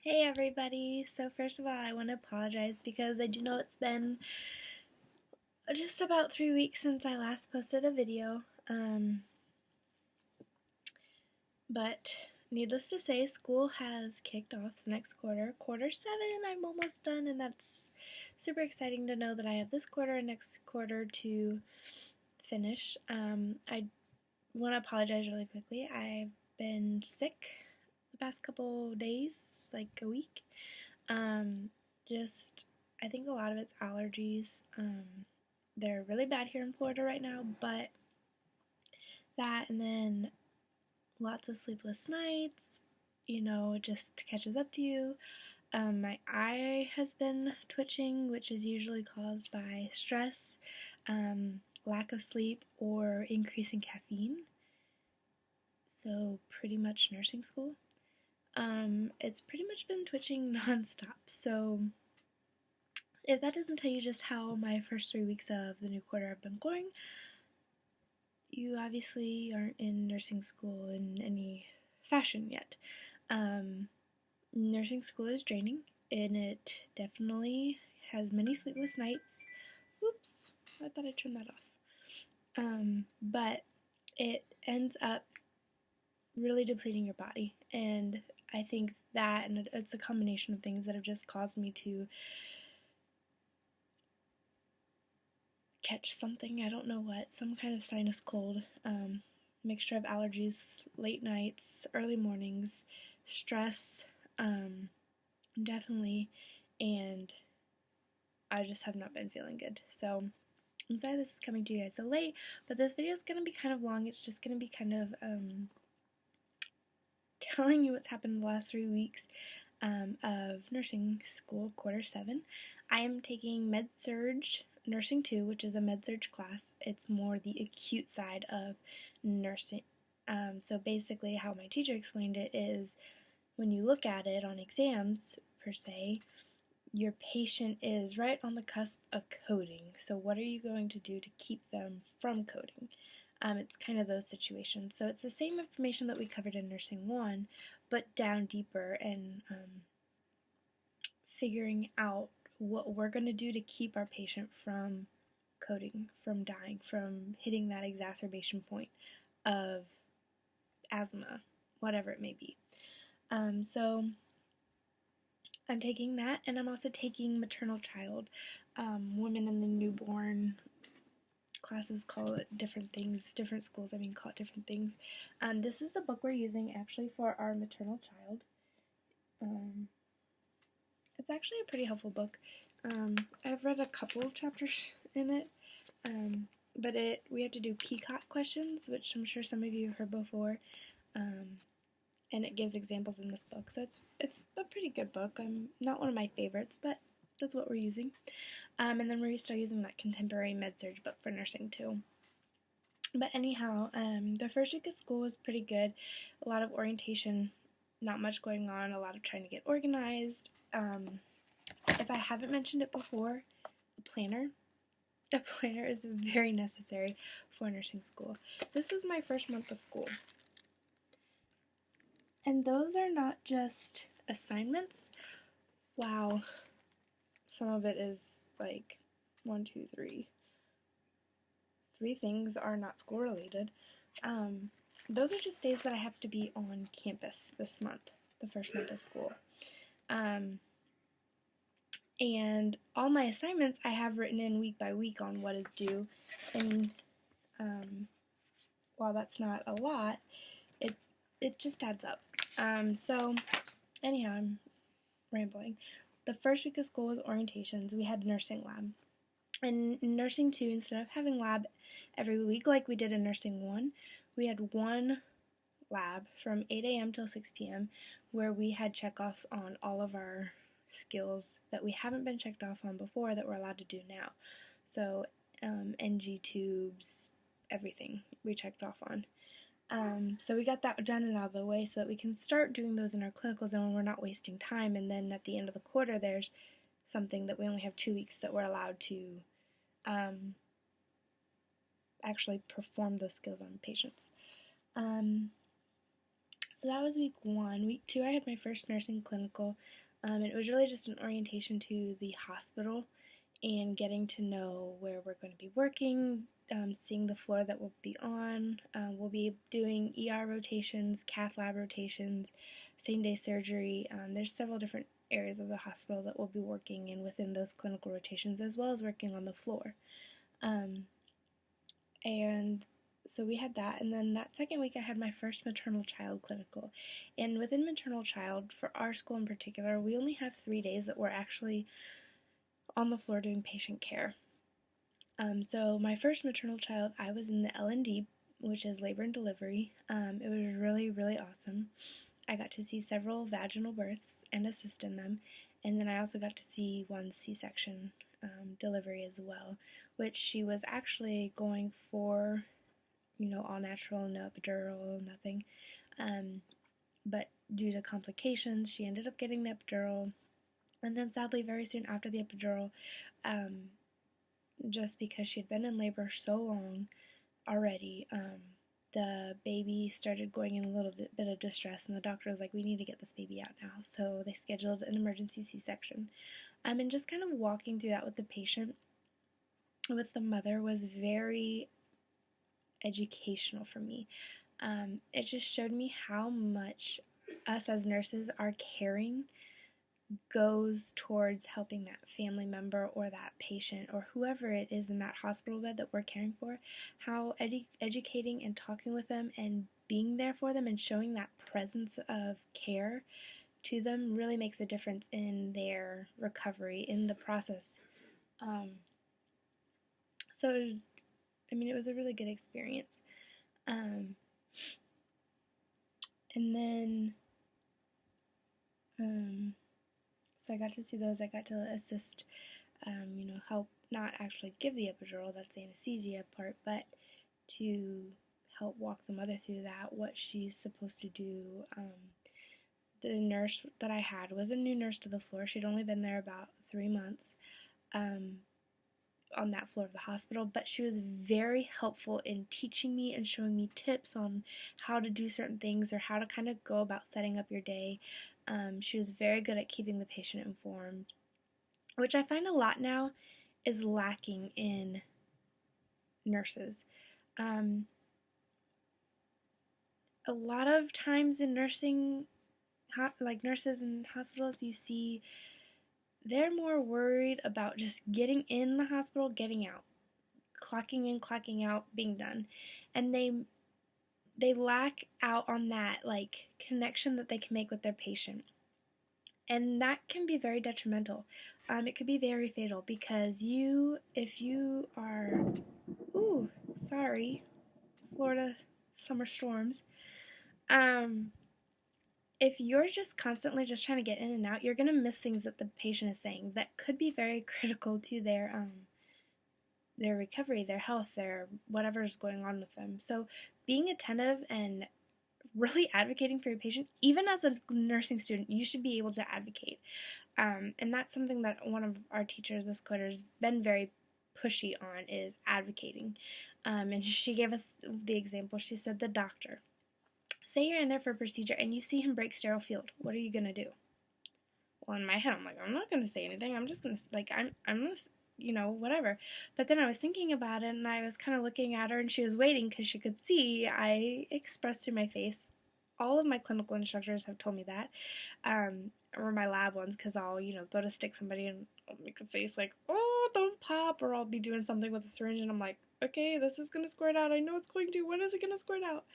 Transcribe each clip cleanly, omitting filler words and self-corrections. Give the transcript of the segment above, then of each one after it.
Hey everybody! So first of all, I want to apologize because I do know it's been just about 3 weeks since I last posted a video. But needless to say, school has kicked off the next quarter. Quarter 7, I'm almost done, and that's super exciting to know that I have this quarter and next quarter to finish. I want to apologize really quickly. I've been sick the past couple days, like a week. Just, I think a lot of it's allergies. They're really bad here in Florida right now, but that and then lots of sleepless nights, it just catches up to you. My eye has been twitching, which is usually caused by stress, lack of sleep, or increasing caffeine. So, pretty much nursing school. It's pretty much been twitching nonstop. So, if that doesn't tell you just how my first 3 weeks of the new quarter have been going, you obviously aren't in nursing school in any fashion yet. Nursing school is draining, and it definitely has many sleepless nights. Oops, I thought I turned that off. But it ends up really depleting your body, and I think that, and it's a combination of things that have just caused me to catch something, I don't know what, some kind of sinus cold, mixture of allergies, late nights, early mornings, stress, definitely, and I just have not been feeling good. So I'm sorry this is coming to you guys so late, but this video is going to be kind of long. It's just going to be kind of telling you what's happened in the last 3 weeks of nursing school, quarter 7. I am taking Med-Surg Nursing 2, which is a Med-Surg class. It's more the acute side of nursing. So basically how my teacher explained it is when you look at it on exams, per se, your patient is right on the cusp of coding. So what are you going to do to keep them from coding? It's kind of those situations. So it's the same information that we covered in Nursing 1, but down deeper and figuring out what we're going to do to keep our patient from coding, from dying, from hitting that exacerbation point of asthma, whatever it may be. So I'm taking that, and I'm also taking maternal child. Women in the newborn classes call it different things. Different schools, call it different things. This is the book we're using actually for our maternal child. It's actually a pretty helpful book. I've read a couple of chapters in it, but we have to do PCOT questions, which I'm sure some of you have heard before, and it gives examples in this book. So it's a pretty good book. Not one of my favorites, but that's what we're using. And then we're still using that contemporary Med-Surg book for nursing too. But anyhow, the first week of school was pretty good. A lot of orientation, not much going on, a lot of trying to get organized. If I haven't mentioned it before, a planner. A planner is very necessary for nursing school. This was my first month of school. And those are not just assignments. Wow. Some of it is like 1, 2, 3. 3 things are not school related. Those are just days that I have to be on campus this month, the first month of school. And all my assignments I have written in week by week on what is due. And while that's not a lot, it just adds up. So anyhow, I'm rambling. The first week of school was orientations. We had nursing lab. And in nursing 2, instead of having lab every week like we did in nursing 1, we had one lab from 8 a.m. till 6 p.m. where we had checkoffs on all of our skills that we haven't been checked off on before that we're allowed to do now. So NG tubes, everything we checked off on. So we got that done and out of the way so that we can start doing those in our clinical zone. We're not wasting time, and then at the end of the quarter there's something that we only have 2 weeks that we're allowed to actually perform those skills on patients. So that was week 1. Week 2, I had my first nursing clinical. It was really just an orientation to the hospital and getting to know where we're going to be working, seeing the floor that we'll be on. We'll be doing ER rotations, cath lab rotations, same-day surgery. There's several different areas of the hospital that we'll be working in within those clinical rotations, as well as working on the floor. And so we had that, and then that second week I had my first maternal child clinical. And within maternal child, for our school in particular, we only have 3 days that we're actually on the floor doing patient care. So my first maternal child, I was in the L&D, which is labor and delivery. It was really, really awesome. I got to see several vaginal births and assist in them, and then I also got to see one C-section delivery as well, which she was actually going for, all natural, no epidural, nothing. But due to complications, she ended up getting the epidural, and then sadly, very soon after the epidural, just because she had been in labor so long already, the baby started going in a little bit of distress, and the doctor was like, we need to get this baby out now. So they scheduled an emergency C-section. And just kind of walking through that with the patient, with the mother, was very educational for me. It just showed me how much us as nurses, our caring goes towards helping that family member or that patient or whoever it is in that hospital bed that we're caring for, how educating and talking with them and being there for them and showing that presence of care to them really makes a difference in their recovery, in the process. So it was a really good experience. And then so I got to see those. I got to assist, help not actually give the epidural, that's the anesthesia part, but to help walk the mother through that, what she's supposed to do. The nurse that I had was a new nurse to the floor. She'd only been there about 3 months on that floor of the hospital, but she was very helpful in teaching me and showing me tips on how to do certain things or how to kind of go about setting up your day. She was very good at keeping the patient informed, which I find a lot now is lacking in nurses. A lot of times in nursing, like nurses in hospitals, you see they're more worried about just getting in the hospital, getting out, clocking in, clocking out, being done. And they lack out on that connection that they can make with their patient. And that can be very detrimental. It could be very fatal because if you are, Florida summer storms, if you're just constantly just trying to get in and out, you're going to miss things that the patient is saying that could be very critical to their recovery, their health, their whatever's going on with them. So being attentive and really advocating for your patient, even as a nursing student, you should be able to advocate. And that's something that one of our teachers this quarter has been very pushy on, is advocating. And she gave us the example. She said, the doctor, say you're in there for a procedure and you see him break sterile field. What are you going to do? Well, in my head, I'm like, I'm not going to say anything. I'm just going to, I'm going to, whatever. But then I was thinking about it, and I was kind of looking at her, and she was waiting because she could see I expressed through my face. All of my clinical instructors have told me that, or my lab ones, because I'll, go to stick somebody and I'll make a face like, oh, don't pop, or I'll be doing something with a syringe, and I'm like, okay, this is going to squirt out. I know it's going to. When is it going to squirt out?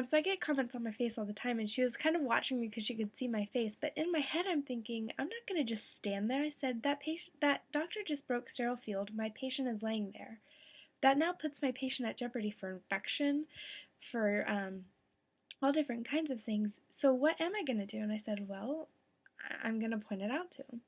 So I get comments on my face all the time, and she was kind of watching me because she could see my face. But in my head, I'm thinking, I'm not going to just stand there. I said, that doctor just broke sterile field. My patient is laying there. That now puts my patient at jeopardy for infection, for all different kinds of things. So what am I going to do? And I said, well, I'm going to point it out to him.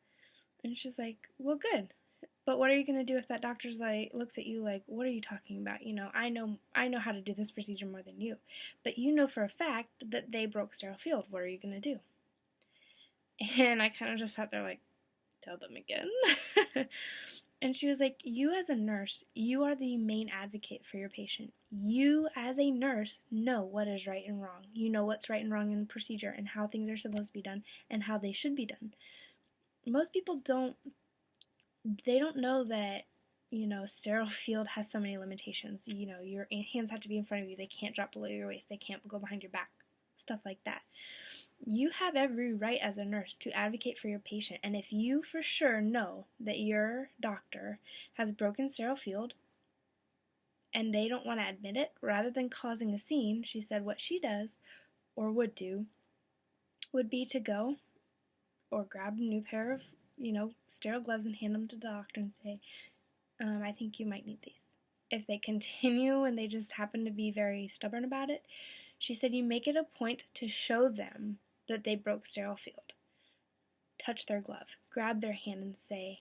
And she's like, well, good. But what are you going to do if that doctor's looks at you like, what are you talking about? I know how to do this procedure more than you. But you know for a fact that they broke sterile field. What are you going to do? And I kind of just sat there like, tell them again. And she was like, you as a nurse, you are the main advocate for your patient. You as a nurse know what is right and wrong. You know what's right and wrong in the procedure and how things are supposed to be done and how they should be done. Most people don't know that, sterile field has so many limitations. Your hands have to be in front of you. They can't drop below your waist. They can't go behind your back. Stuff like that. You have every right as a nurse to advocate for your patient, and if you for sure know that your doctor has broken sterile field and they don't want to admit it, rather than causing a scene, she said what she does or would do would be to go or grab a new pair of, sterile gloves and hand them to the doctor and say, I think you might need these. If they continue and they just happen to be very stubborn about it, she said you make it a point to show them that they broke sterile field. Touch their glove, grab their hand and say,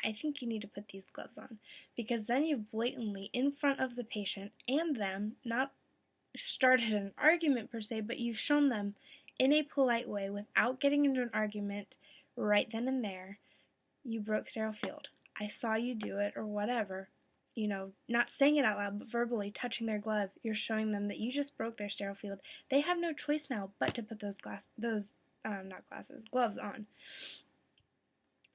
I think you need to put these gloves on. Because then you've blatantly, in front of the patient and them, not started an argument per se, but you've shown them in a polite way without getting into an argument right then and there, you broke sterile field. I saw you do it or whatever. Not saying it out loud, but verbally touching their glove, you're showing them that you just broke their sterile field. They have no choice now but to put those gloves on.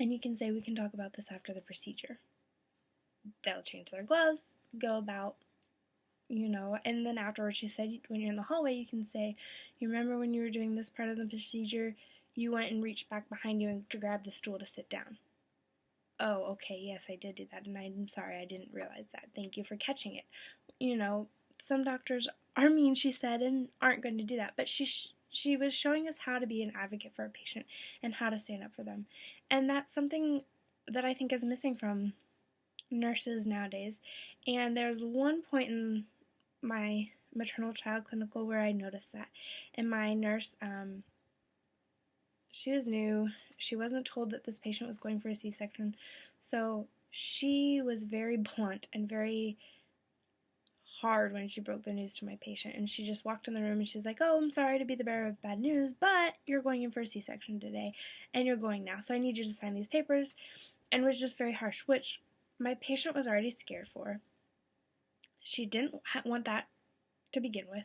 And you can say, we can talk about this after the procedure. They'll change their gloves, go about, and then afterwards she said, when you're in the hallway, you can say, you remember when you were doing this part of the procedure, you went and reached back behind you and to grab the stool to sit down. Oh, okay, yes, I did do that, and I'm sorry, I didn't realize that. Thank you for catching it. Some doctors are mean, she said, and aren't going to do that, but she was showing us how to be an advocate for a patient and how to stand up for them. And that's something that I think is missing from nurses nowadays. And there's one point in my maternal child clinical where I noticed that. And my nurse, she was new. She wasn't told that this patient was going for a C-section. So she was very blunt and very hard when she broke the news to my patient. And she just walked in the room and she's like, oh, I'm sorry to be the bearer of bad news, but you're going in for a C-section today and you're going now. So I need you to sign these papers. And was just very harsh, which my patient was already scared for. She didn't want that to begin with.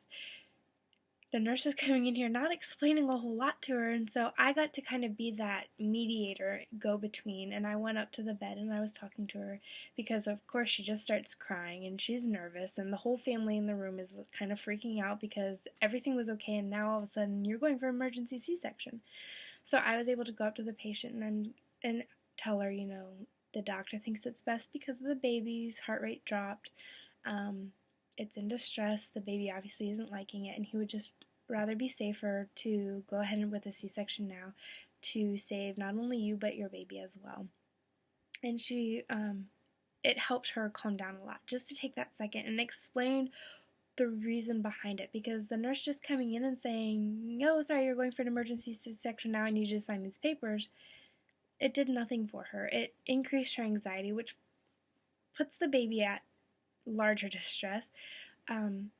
The nurse is coming in here not explaining a whole lot to her, and so I got to kind of be that mediator, go-between, and I went up to the bed and I was talking to her because of course she just starts crying and she's nervous and the whole family in the room is kind of freaking out because everything was okay and now all of a sudden you're going for emergency C-section. So I was able to go up to the patient and tell her, the doctor thinks it's best because of the baby's heart rate dropped. It's in distress. The baby obviously isn't liking it, and he would just rather be safer to go ahead with a C-section now to save not only you but your baby as well. And it helped her calm down a lot just to take that second and explain the reason behind it, because the nurse just coming in and saying, oh, sorry, you're going for an emergency C-section now, I need you to sign these papers, it did nothing for her. It increased her anxiety, which puts the baby at larger distress.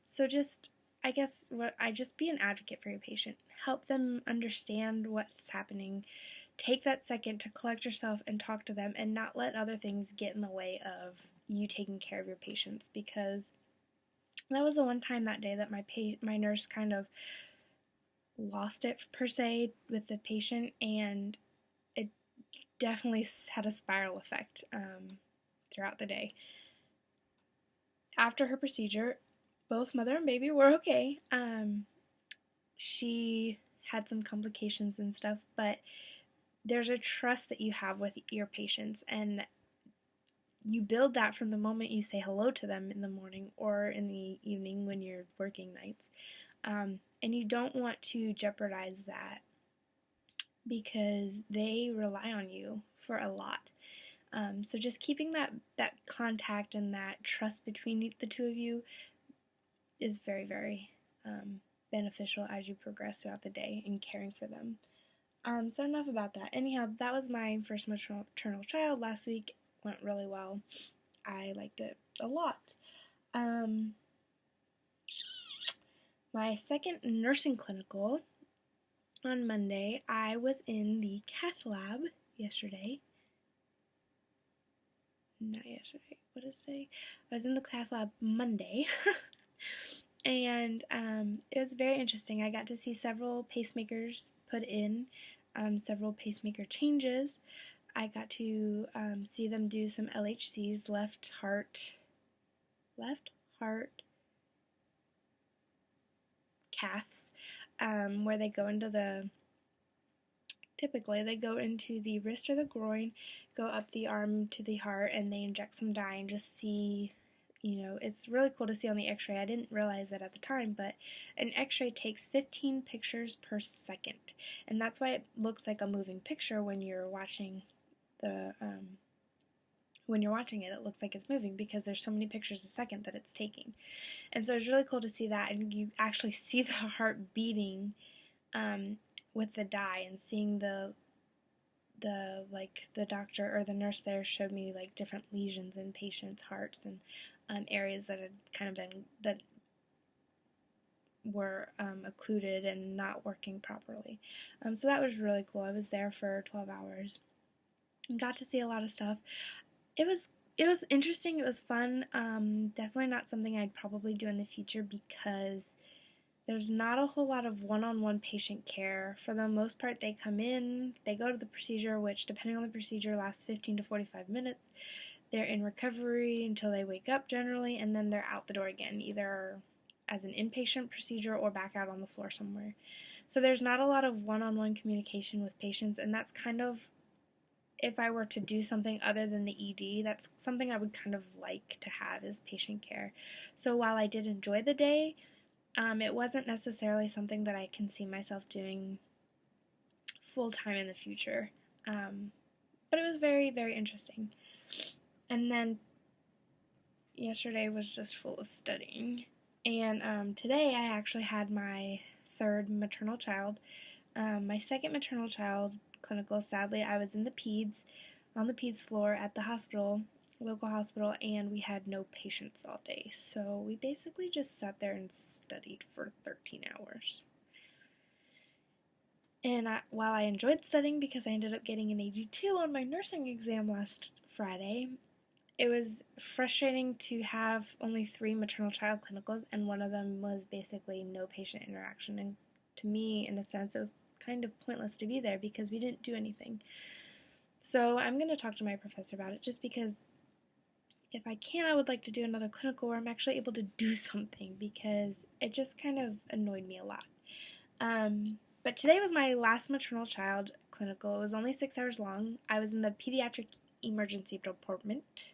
So just, I guess, just be an advocate for your patient. Help them understand what's happening. Take that second to collect yourself and talk to them and not let other things get in the way of you taking care of your patients, because that was the one time that day that my nurse kind of lost it per se with the patient, and it definitely had a spiral effect throughout the day. After her procedure, both mother and baby were okay. She had some complications and stuff, but there's a trust that you have with your patients, and you build that from the moment you say hello to them in the morning or in the evening when you're working nights. And you don't want to jeopardize that because they rely on you for a lot. So just keeping that contact and that trust between the two of you is very, very beneficial as you progress throughout the day in caring for them. So enough about that. Anyhow, that was my first maternal child last week. Went really well. I liked it a lot. My second nursing clinical on Monday, I was in the cath lab yesterday. not yesterday, what is today? I was in the cath lab Monday, and it was very interesting. I got to see several pacemakers put in, several pacemaker changes. I got to see them do some LHCs, left heart caths, where they go into typically they go into the wrist or the groin, go up the arm to the heart, and they inject some dye and just see, it's really cool to see on the x-ray. I didn't realize it at the time, but an x-ray takes 15 pictures per second, and that's why it looks like a moving picture when you're watching it looks like it's moving, because there's so many pictures a second that it's taking. And so it's really cool to see that, and you actually see the heart beating with the dye, and seeing the doctor or the nurse there showed me like different lesions in patients' hearts, and areas that had kind of been, that were occluded and not working properly. So that was really cool. I was there for 12 hours and got to see a lot of stuff. It was interesting. It was fun. Definitely not something I'd probably do in the future, because there's not a whole lot of one-on-one patient care. For the most part, they come in, they go to the procedure, which, depending on the procedure, lasts 15 to 45 minutes. They're in recovery until they wake up generally, and then they're out the door again, either as an inpatient procedure or back out on the floor somewhere. So there's not a lot of one-on-one communication with patients, and that's kind of, if I were to do something other than the ED, that's something I would kind of like to have, is patient care. So while I did enjoy the day, it wasn't necessarily something that I can see myself doing full-time in the future. But it was very, very interesting. And then yesterday was just full of studying. And today I actually had my third maternal child. My second maternal child clinical, sadly, I was in on the peds floor at the hospital, local hospital, and we had no patients all day. So we basically just sat there and studied for 13 hours. And while I enjoyed studying, because I ended up getting an AG2 on my nursing exam last Friday, it was frustrating to have only 3 maternal child clinicals, and one of them was basically no patient interaction. And to me, in a sense, it was kind of pointless to be there, because we didn't do anything. So I'm going to talk to my professor about it, just because if I can, I would like to do another clinical where I'm actually able to do something, because it just kind of annoyed me a lot. But today was my last maternal child clinical. It was only 6 hours long. I was in the pediatric emergency department,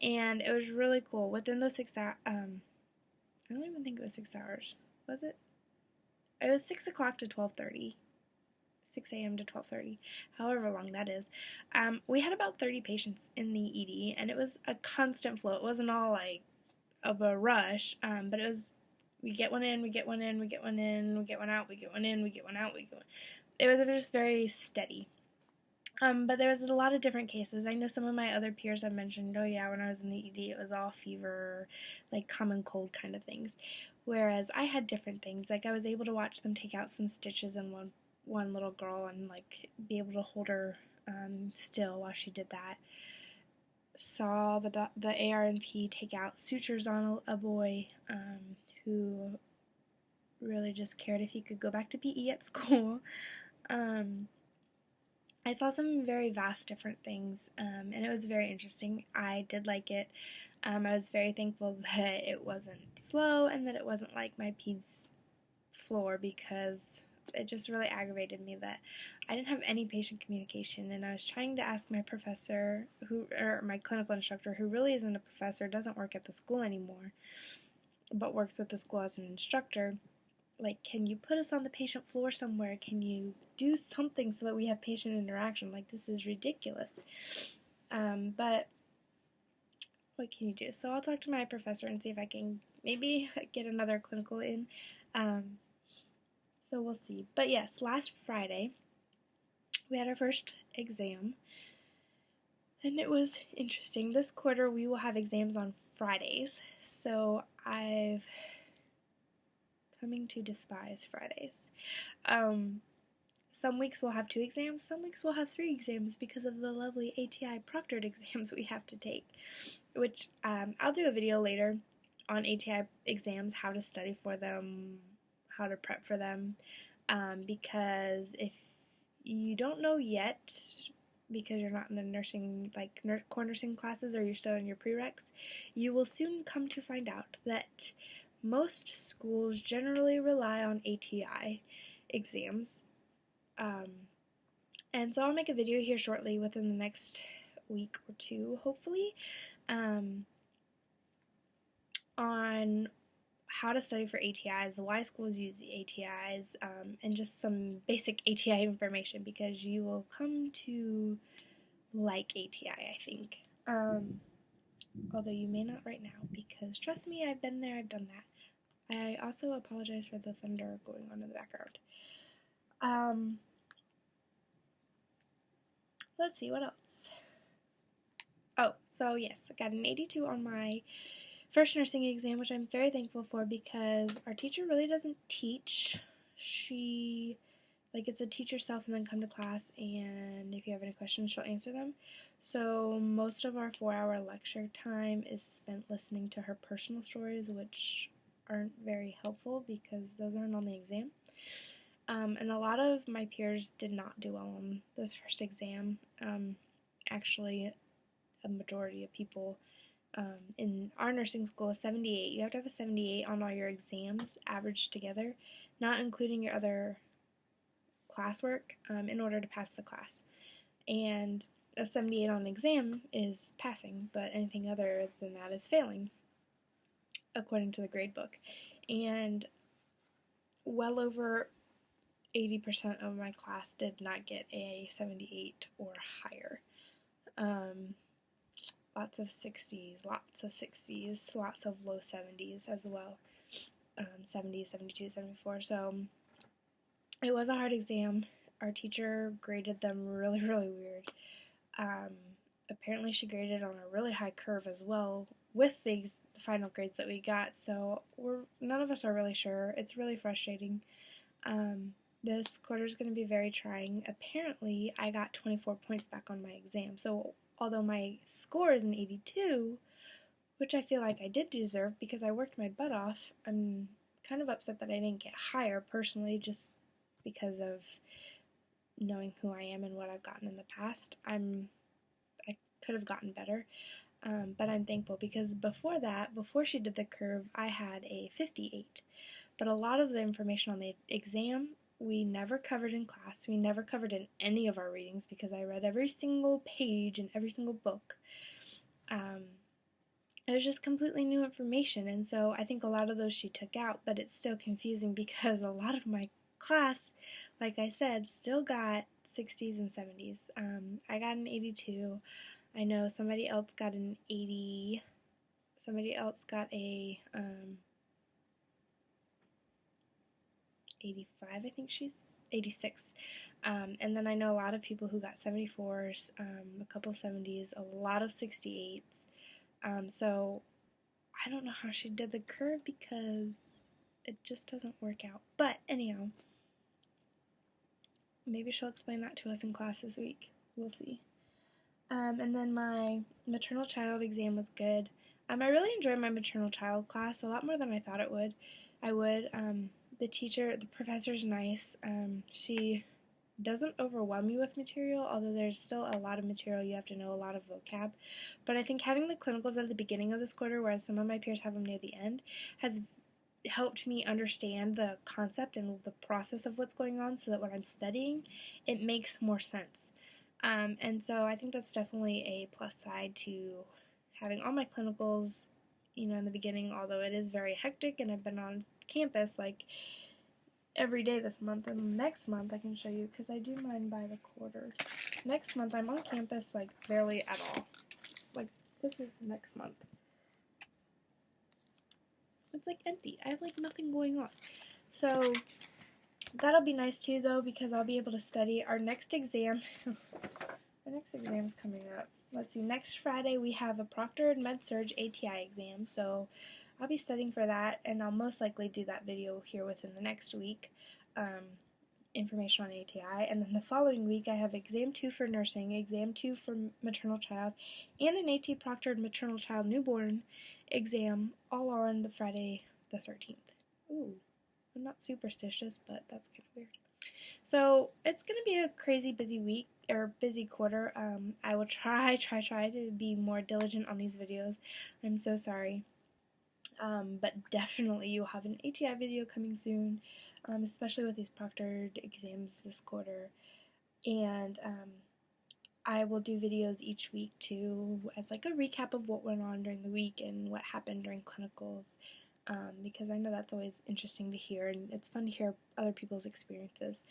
and it was really cool. Within those 6 hours, I don't even think it was 6 hours. Was it? It was 6 o'clock to 12:30. 6 a.m. to 12:30, however long that is. We had about 30 patients in the ED, and it was a constant flow. It wasn't all like of a rush, but it was, we get one in, we get one in, we get one in, we get one out, we get one in, we get one out, we get one. It was just very steady. But there was a lot of different cases. I know some of my other peers have mentioned, oh yeah, when I was in the ED, it was all fever, like common cold kind of things. Whereas I had different things. Like, I was able to watch them take out some stitches in one little girl, and like be able to hold her still while she did that. Saw the ARNP take out sutures on a boy who really just cared if he could go back to PE at school. I saw some very vast different things, and it was very interesting. I did like it. I was very thankful that it wasn't slow, and that it wasn't like my peds floor, because it just really aggravated me that I didn't have any patient communication, and I was trying to ask my professor, or my clinical instructor, who really isn't a professor, doesn't work at the school anymore, but works with the school as an instructor, like, can you put us on the patient floor somewhere? Can you do something so that we have patient interaction? Like, this is ridiculous. But what can you do? So I'll talk to my professor and see if I can maybe get another clinical in. So we'll see. But yes, last Friday, we had our first exam, and it was interesting. This quarter, we will have exams on Fridays, so I've coming to despise Fridays. some weeks we'll have 2 exams, some weeks we'll have 3 exams because of the lovely ATI proctored exams we have to take, which I'll do a video later on ATI exams, how to study for them, how to prep for them, because if you don't know yet, because you're not in the nursing, like core nursing classes, or you're still in your prereqs, you will soon come to find out that most schools generally rely on ATI exams. And so I'll make a video here shortly within the next week or two, hopefully, on how to study for ATIs, why schools use the ATIs, and just some basic ATI information, because you will come to like ATI, I think. Although you may not right now, because trust me, I've been there, I've done that. I also apologize for the thunder going on in the background. Let's see, what else? Oh, so yes, I got an 82 on my first nursing exam, which I'm very thankful for, because our teacher really doesn't teach. She, gets to teach herself and then come to class, and if you have any questions, she'll answer them. So most of our 4-hour lecture time is spent listening to her personal stories, which aren't very helpful because those aren't on the exam. And a lot of my peers did not do well on this first exam. Actually, a majority of people in our nursing school is 78. You have to have a 78 on all your exams averaged together, not including your other classwork, in order to pass the class. And a 78 on an exam is passing, but anything other than that is failing, according to the grade book. And well over 80% of my class did not get a 78 or higher. Lots of 60s, lots of low 70s as well. 70, 72, 74. So it was a hard exam. Our teacher graded them really, really weird. Apparently she graded on a really high curve as well with the final grades that we got. So none of us are really sure. It's really frustrating. This quarter is going to be very trying. Apparently, I got 24 points back on my exam. So, although my score is an 82, which I feel like I did deserve because I worked my butt off, I'm kind of upset that I didn't get higher personally, just because of knowing who I am and what I've gotten in the past. I could have gotten better, but I'm thankful because before that, before she did the curve, I had a 58. But a lot of the information on the exam we never covered in class. We never covered in any of our readings because I read every single page in every single book. It was just completely new information, and so I think a lot of those she took out, but it's still confusing because a lot of my class, like I said, still got 60s and 70s. I got an 82. I know somebody else got an 80. Somebody else got a 85, I think she's 86. And then I know a lot of people who got 74s, a couple 70s, a lot of 68s. So I don't know how she did the curve because it just doesn't work out. But anyhow, maybe she'll explain that to us in class this week. We'll see. And then my maternal child exam was good. I really enjoyed my maternal child class a lot more than I thought it would. The professor's nice. She doesn't overwhelm you with material, although there's still a lot of material. You have to know a lot of vocab. But I think having the clinicals at the beginning of this quarter, whereas some of my peers have them near the end, has helped me understand the concept and the process of what's going on so that when I'm studying, it makes more sense. And so I think that's definitely a plus side to having all my clinicals, in the beginning, although it is very hectic and I've been on campus every day this month, and next month I can show you because I do mine by the quarter. Next month I'm on campus barely at all. This is next month. It's empty. I have nothing going on. So that'll be nice too though because I'll be able to study our next exam. Our next exam's coming up. Let's see, next Friday we have a proctored Med-Surg ATI exam, so I'll be studying for that, and I'll most likely do that video here within the next week. information on ATI, and then the following week I have exam 2 for nursing, exam 2 for maternal child, and an AT proctored maternal child newborn exam, all on the Friday the 13th. Ooh, I'm not superstitious, but that's kind of weird. So it's going to be a crazy busy week, or busy quarter. I will try to be more diligent on these videos. I'm so sorry. But definitely you'll have an ATI video coming soon, especially with these proctored exams this quarter. And I will do videos each week too, as like a recap of what went on during the week and what happened during clinicals, because I know that's always interesting to hear, and it's fun to hear other people's experiences.